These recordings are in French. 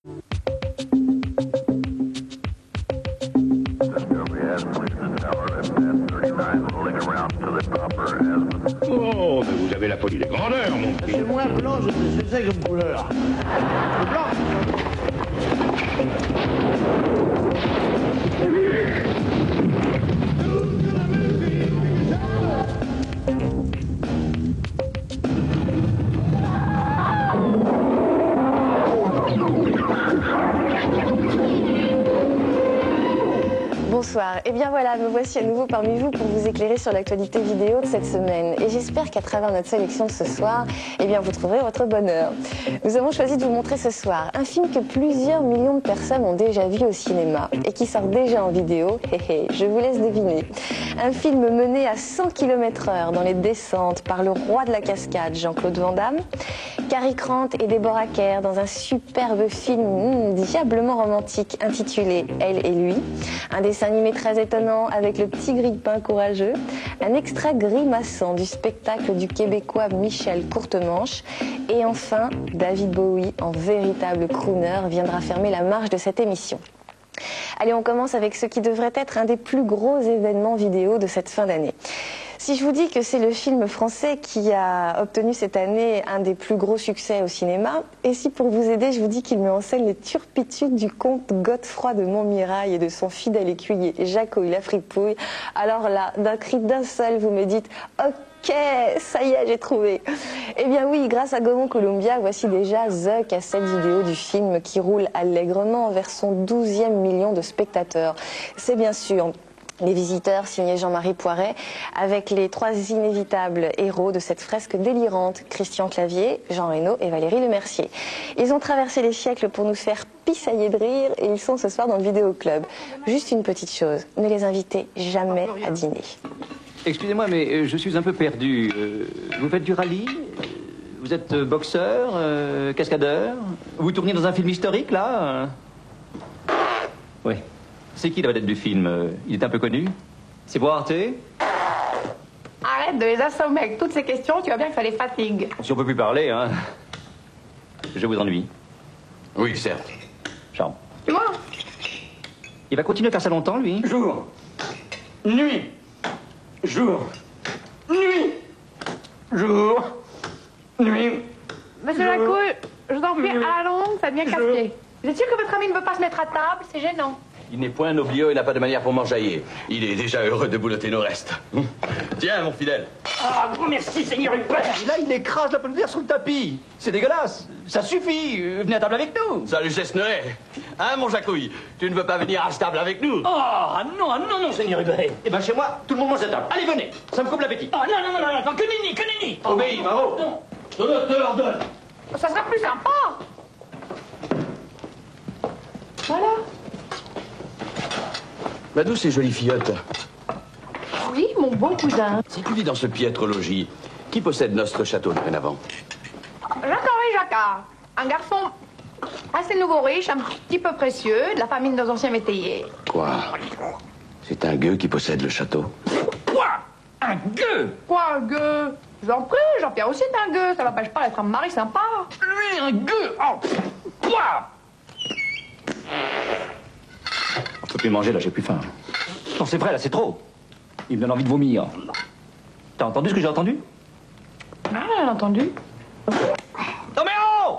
Oh, mais vous avez la folie des grandeurs, mon fils. C'est moins blanc, je sais ce que c'est comme couleur. Le blanc. Bonsoir, et bien voilà, me voici à nouveau parmi vous pour vous éclairer sur l'actualité vidéo de cette semaine. Et j'espère qu'à travers notre sélection de ce soir, eh bien vous trouverez votre bonheur. Nous avons choisi de vous montrer ce soir un film que plusieurs millions de personnes ont déjà vu au cinéma et qui sort déjà en vidéo. Je vous laisse deviner. Un film mené à 100 km/h dans les descentes par le roi de la cascade, Jean-Claude Van Damme, Cary Grant et Deborah Kerr dans un superbe film diablement romantique intitulé Elle et lui, un dessin animé très étonnant avec le petit grille-pain courageux, un extrait grimaçant du spectacle du Québécois Michel Courtemanche et enfin David Bowie en véritable crooner viendra fermer la marche de cette émission. Allez, on commence avec ce qui devrait être un des plus gros événements vidéo de cette fin d'année. Si je vous dis que c'est le film français qui a obtenu cette année un des plus gros succès au cinéma, et si pour vous aider, je vous dis qu'il met en scène les turpitudes du comte Godefroy de Montmirail et de son fidèle écuyer Jaco la fripouille, alors là, d'un cri d'un seul, vous me dites « Ok, ça y est, j'ai trouvé !» Eh bien oui, grâce à Gaumont Columbia, voici déjà The cassette vidéo du film qui roule allègrement vers son 12e million de spectateurs. C'est bien sûr Les Visiteurs, signé Jean-Marie Poiret, avec les trois inévitables héros de cette fresque délirante, Christian Clavier, Jean Reno et Valérie Lemercier. Ils ont traversé les siècles pour nous faire pissailler de rire et ils sont ce soir dans le Vidéo Club. Juste une petite chose, ne les invitez jamais à dîner. Excusez-moi, mais je suis un peu perdu. Vous faites du rallye? Vous êtes boxeur, cascadeur? Vous tournez dans un film historique, là? Oui. C'est qui la vedette du film? Il est un peu connu? C'est pour Arte? Arrête de les assommer avec toutes ces questions, tu vois bien que ça les fatigue. Si on peut plus parler, hein. Je vous ennuie. Oui, certes. Jean. Tu vois? Il va continuer à faire ça longtemps, lui? Jour, nuit, jour, nuit, jour, nuit. Monsieur Lacouille, je vous en prie, à la longue, ça devient casse-pied. Vous êtes sûr que votre ami ne veut pas se mettre à table? C'est gênant. Il n'est point un oblio et n'a pas de manière pour m'enjailler. Il est déjà heureux de boulotter nos restes. Tiens, mon fidèle. Ah, grand merci, Seigneur Hubert. Là, il écrase la pomme de terre sous le tapis. C'est dégueulasse. Ça suffit. Venez à table avec nous. Salut, Cessnoet. Hein, mon Jacouille? Tu ne veux pas venir à table avec nous? Ah non, Seigneur Hubert. Eh ben, chez moi, tout le monde mange à table. Allez, venez. Ça me coupe l'appétit. Ah, non, que nenni. Obéis, Maro. Je te l'ordonne. Ça sera plus sympa. Voilà. Ma douce et jolie fillotte, Oui, mon bon cousin. si tu vis dans ce piètre logis, qui possède notre château dorénavant? Jacques-Henri Jacquard. Un garçon assez nouveau riche, un petit peu précieux, de la famille de nos anciens métayers. Quoi? C'est un gueux qui possède le château? Quoi? Un gueux? Quoi, un gueux? Je vous en prie, Jean-Pierre aussi est un gueux, ça m'empêche pas d'être un mari sympa. Lui, un gueux? Oh, quoi? On peut plus manger, là, j'ai plus faim. Non, c'est vrai, là, c'est trop. Il me donne envie de vomir. T'as entendu ce que j'ai entendu? Ah, j'ai entendu. Non mais oh!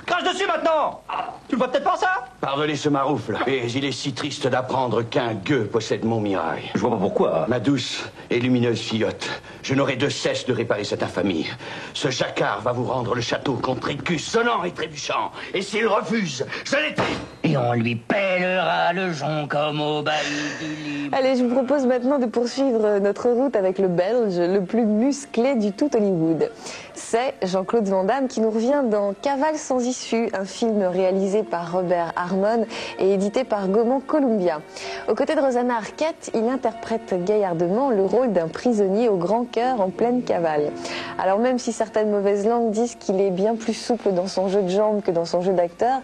Crache dessus maintenant! Tu le vois peut-être pas, ça? Pardonnez ce maroufle, mais il est si triste d'apprendre qu'un gueux possède Montmirail. Je vois pas pourquoi. Ma douce et lumineuse fillotte, je n'aurai de cesse de réparer cette infamie. Ce jacquard va vous rendre le château contre écus sonnant et trébuchant. Et s'il refuse, je l'éteins. Et on lui pèlera le jonc comme au bailli du Libre. Allez, je vous propose maintenant de poursuivre notre route avec le Belge, le plus musclé du tout Hollywood. C'est Jean-Claude Van Damme qui nous revient dans Cavale sans issue, un film réalisé par Robert Harmon et édité par Gaumont Columbia. Aux côtés de Rosanna Arquette, il interprète gaillardement le rôle d'un prisonnier au grand cœur en pleine cavale. Alors même si certaines mauvaises langues disent qu'il est bien plus souple dans son jeu de jambes que dans son jeu d'acteur,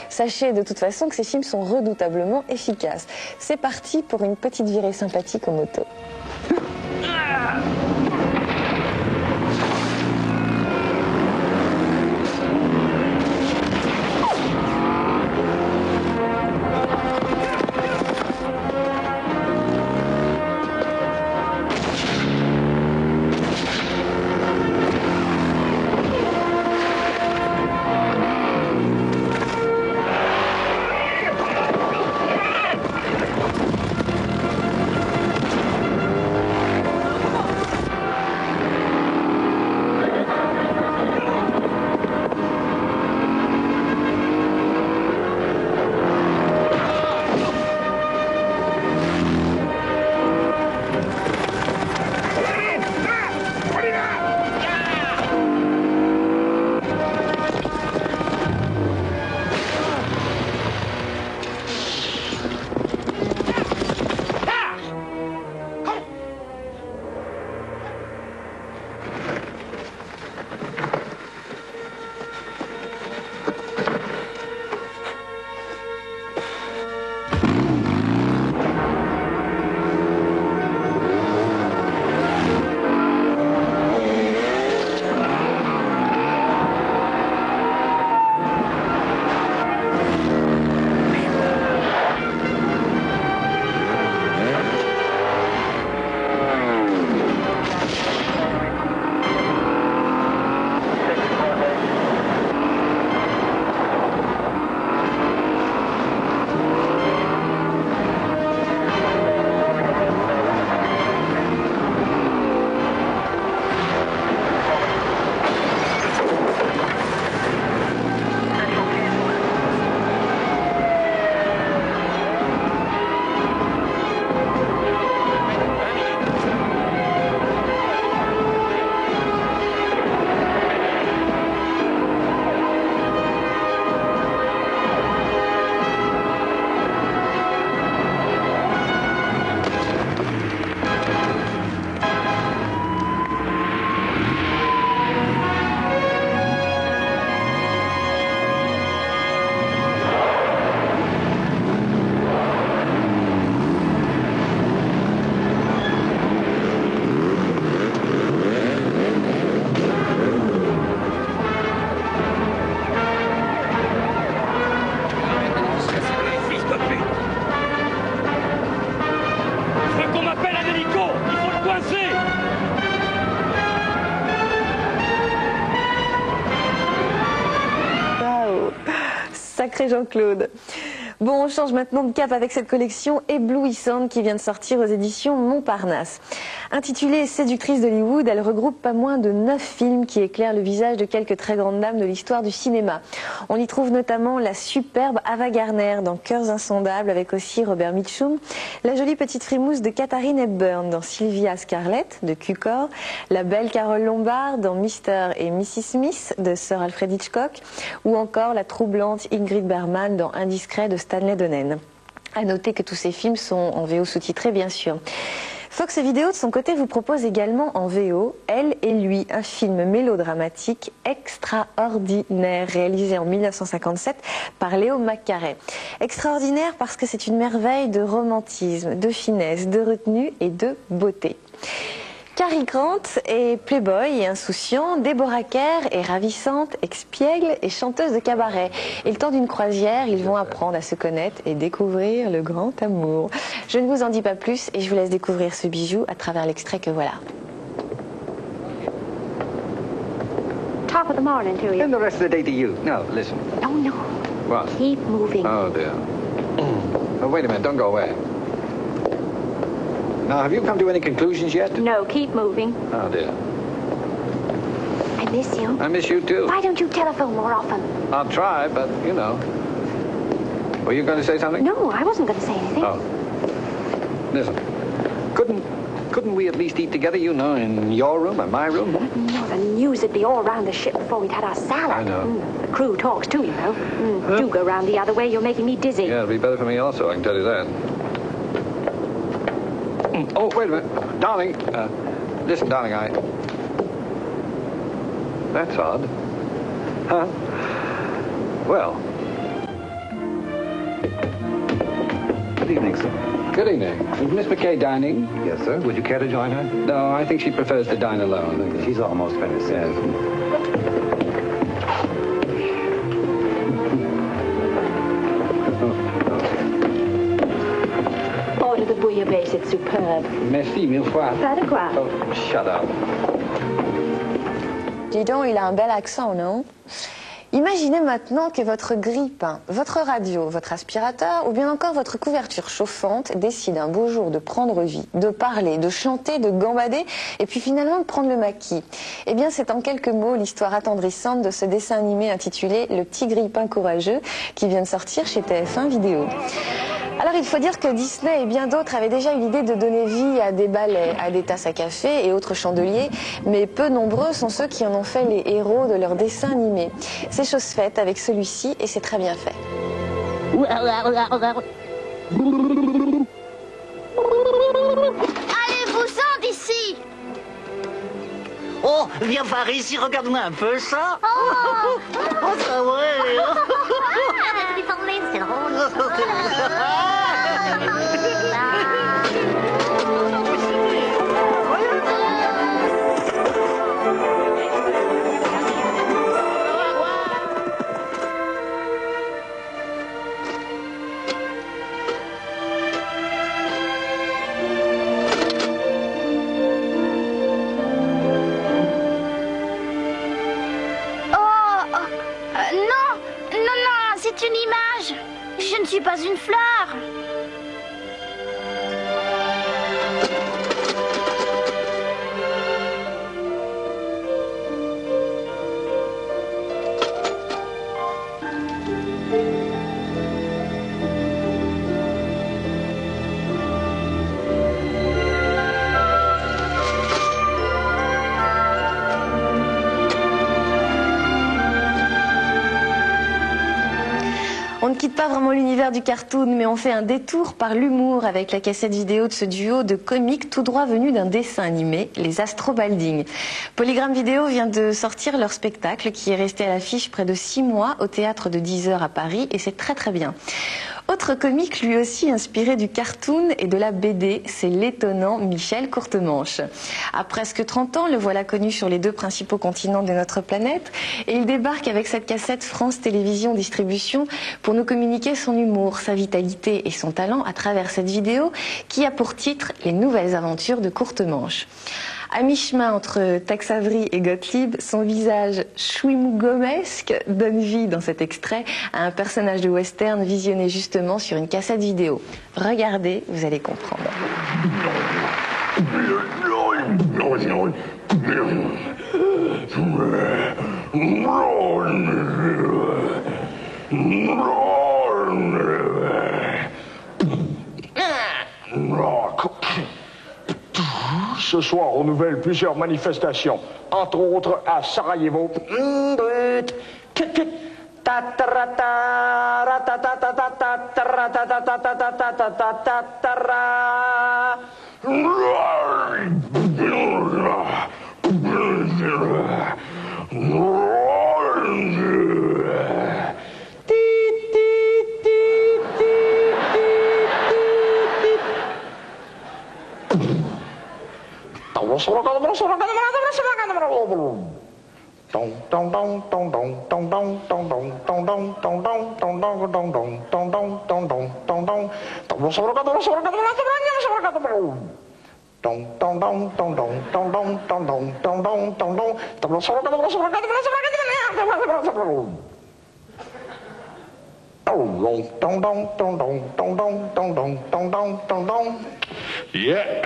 sachez de toute façon que ces films sont redoutablement efficaces. C'est parti pour une petite virée sympathique en moto. Sacré Jean-Claude. Bon, on change maintenant de cap avec cette collection éblouissante qui vient de sortir aux éditions Montparnasse. Intitulée Séductrice d'Hollywood, elle regroupe pas moins de 9 films qui éclairent le visage de quelques très grandes dames de l'histoire du cinéma. On y trouve notamment la superbe Ava Gardner dans Cœurs insondables avec aussi Robert Mitchum, la jolie petite frimousse de Katharine Hepburn dans Sylvia Scarlett de Cukor, la belle Carole Lombard dans Mr. et Mrs. Smith de Sir Alfred Hitchcock, ou encore la troublante Ingrid Bergman dans Indiscret de Stanley Donen. À noter que tous ces films sont en VO sous-titrés, bien sûr. Fox Vidéo, de son côté, vous propose également en VO Elle et lui, un film mélodramatique extraordinaire réalisé en 1957 par Léo McCarey. Extraordinaire parce que c'est une merveille de romantisme, de finesse, de retenue et de beauté. Cary Grant est playboy et insouciant, Deborah Kerr est ravissante, expiègle et chanteuse de cabaret. Et le temps d'une croisière, ils vont apprendre à se connaître et découvrir le grand amour. Je ne vous en dis pas plus et je vous laisse découvrir ce bijou à travers l'extrait que voilà. Top of the morning to you. And the rest of the day to you. No, listen. No, no. What? Keep moving. Oh, dear. Oh, wait a minute. Don't go away. Now, have you come to any conclusions yet? No, keep moving. Oh, dear. I miss you. I miss you, too. Why don't you telephone more often? I'll try, but, you know. Were you going to say something? No, I wasn't going to say anything. Oh. Listen. Couldn't we at least eat together, you know, in your room or my room? No, the news would be all around the ship before we'd had our salad. I know. The crew talks too, you know. Do go round the other way. You're making me dizzy. Yeah, it'll be better for me also, I can tell you that. Oh, wait a minute. Darling, listen, darling, That's odd. Huh? Well. Good evening, sir. Good evening. Is Miss McKay dining? Yes, sir. Would you care to join her? No, I think she prefers to dine alone. She's almost finished. Yes. Order the bouillabaisse, it's superb. Merci, mille fois. Pas de quoi. Oh, shut up. Dis donc, il a un bel accent, non? Imaginez maintenant que votre grille-pain, votre radio, votre aspirateur ou bien encore votre couverture chauffante décide un beau jour de prendre vie, de parler, de chanter, de gambader et puis finalement de prendre le maquis. Eh bien c'est en quelques mots l'histoire attendrissante de ce dessin animé intitulé Le petit grille-pain courageux qui vient de sortir chez TF1 Vidéo. Alors il faut dire que Disney et bien d'autres avaient déjà eu l'idée de donner vie à des balais, à des tasses à café et autres chandeliers, mais peu nombreux sont ceux qui en ont fait les héros de leurs dessins animés. C'est chose faite avec celui-ci et c'est très bien fait. Allez-vous-en d'ici! Oh, viens par ici, regarde-moi un peu ça. Oh, Oh, ça ouais. c'est drôle. C'est une image. Je ne suis pas une fleur. On ne quitte pas vraiment l'univers du cartoon, mais on fait un détour par l'humour avec la cassette vidéo de ce duo de comiques tout droit venu d'un dessin animé, les Astrobalding. Polygram Vidéo vient de sortir leur spectacle qui est resté à l'affiche près de 6 mois au théâtre de 10 heures à Paris et c'est très très bien. Autre comique lui aussi inspiré du cartoon et de la BD, c'est l'étonnant Michel Courtemanche. À presque 30 ans, le voilà connu sur les 2 principaux continents de notre planète et il débarque avec cette cassette France Télévisions Distribution pour nous communiquer son humour, sa vitalité et son talent à travers cette vidéo qui a pour titre Les nouvelles aventures de Courtemanche. À mi-chemin entre Tex Avery et Gottlieb, son visage chouimougomesque donne vie dans cet extrait à un personnage de western visionné justement sur une cassette vidéo. Regardez, vous allez comprendre. Ce soir, on nouvelle plusieurs manifestations, entre autres à Sarajevo. Yeah.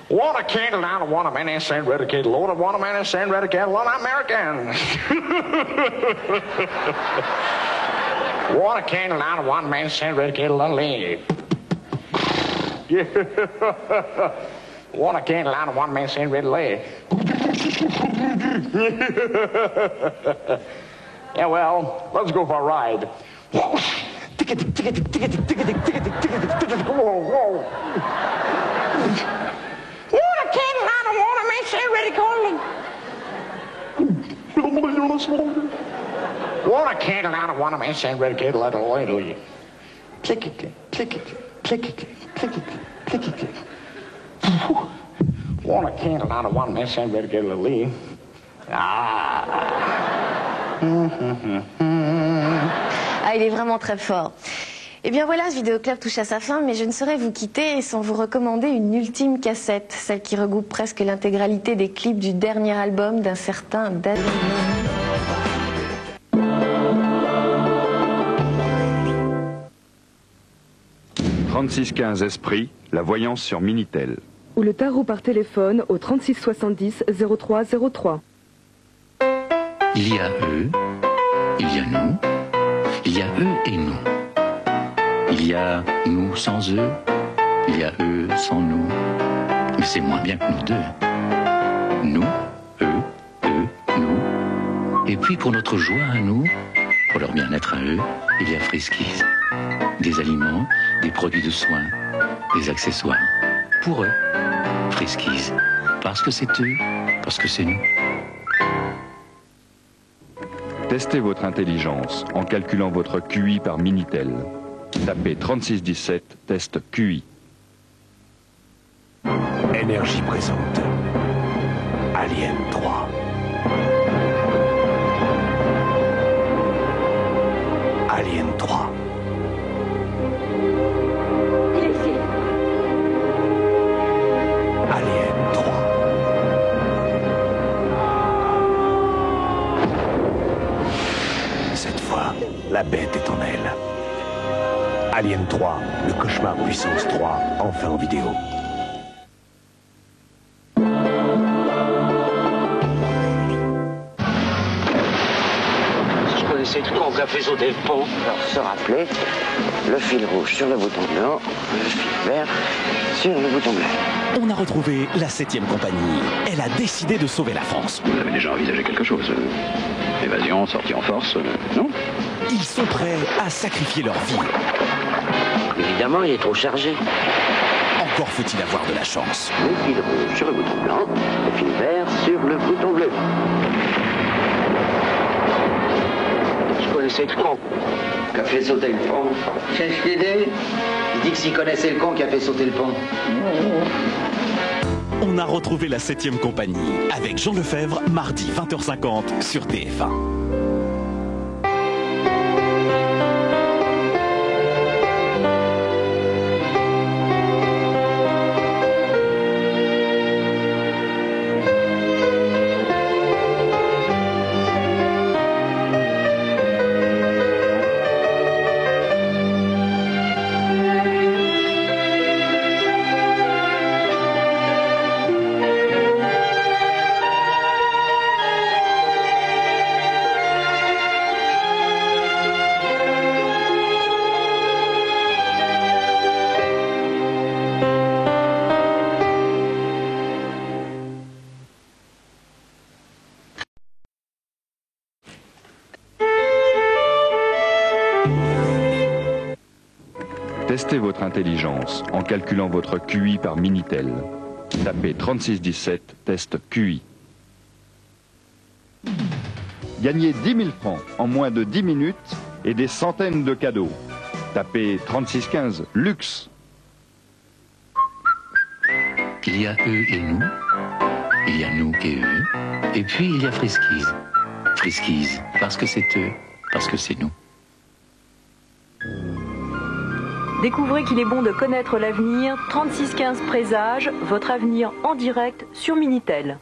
Want a candle down, I want a man and sand red Lord, I want a man and sand red Lord, I'm American. Want a candle down, I want a man and sand red Lord, yeah. Want a candle down, I want a man and sand red Lord. Yeah, well, let's go for a ride. Want a candle down, I want a man saying red candle at the light of you. Click it, click it, click it, click it, click it. Want a candle down, I want a man saying red candle at the Ah, il est vraiment très fort. Et bien voilà, ce vidéoclub touche à sa fin, mais je ne saurais vous quitter sans vous recommander une ultime cassette, celle qui regroupe presque l'intégralité des clips du dernier album d'un certain David. 3615 Esprit, la voyance sur Minitel. Ou le tarot par téléphone au 36 70 03 03. Il y a eux, il y a nous, il y a eux et nous. Il y a nous sans eux, il y a eux sans nous. Mais c'est moins bien que nous deux. Nous, eux, nous. Et puis pour notre joie à nous, pour leur bien-être à eux, il y a Friskies. Des aliments, des produits de soins, des accessoires. Pour eux, Friskies. Parce que c'est eux, parce que c'est nous. Testez votre intelligence en calculant votre QI par Minitel. Tapez 3617, test QI. Énergie présente. Alien 3. Alien 3. Alien 3. Cette fois, la bête est en elle. Alien 3, le cauchemar puissance 3, enfin en vidéo. Je connaissais tout qu'on a fait sauter le pont. Alors, se rappeler, le fil rouge sur le bouton blanc, le fil vert sur le bouton bleu. On a retrouvé la 7e compagnie. Elle a décidé de sauver la France. Vous avez déjà envisagé quelque chose évasion, sortie en force, non? Ils sont prêts à sacrifier leur vie. Évidemment, il est trop chargé. Encore faut-il avoir de la chance. Le fil rouge sur le bouton blanc, le fil vert sur le bouton bleu. Je connaissais le con Qui a fait sauter le pont. Chef d'idée. Il dit que s'il connaissait le con qui a fait sauter le pont. On a retrouvé la 7e compagnie avec Jean Lefebvre, mardi 20h50 sur TF1. Testez votre intelligence en calculant votre QI par Minitel. Tapez 3617, test QI. Gagnez 10 000 francs en moins de 10 minutes et des centaines de cadeaux. Tapez 3615, luxe. Il y a eux et nous, il y a nous et eux, et puis il y a Friskies. Friskies, parce que c'est eux, parce que c'est nous. Découvrez qu'il est bon de connaître l'avenir. 3615 présage, votre avenir en direct sur Minitel.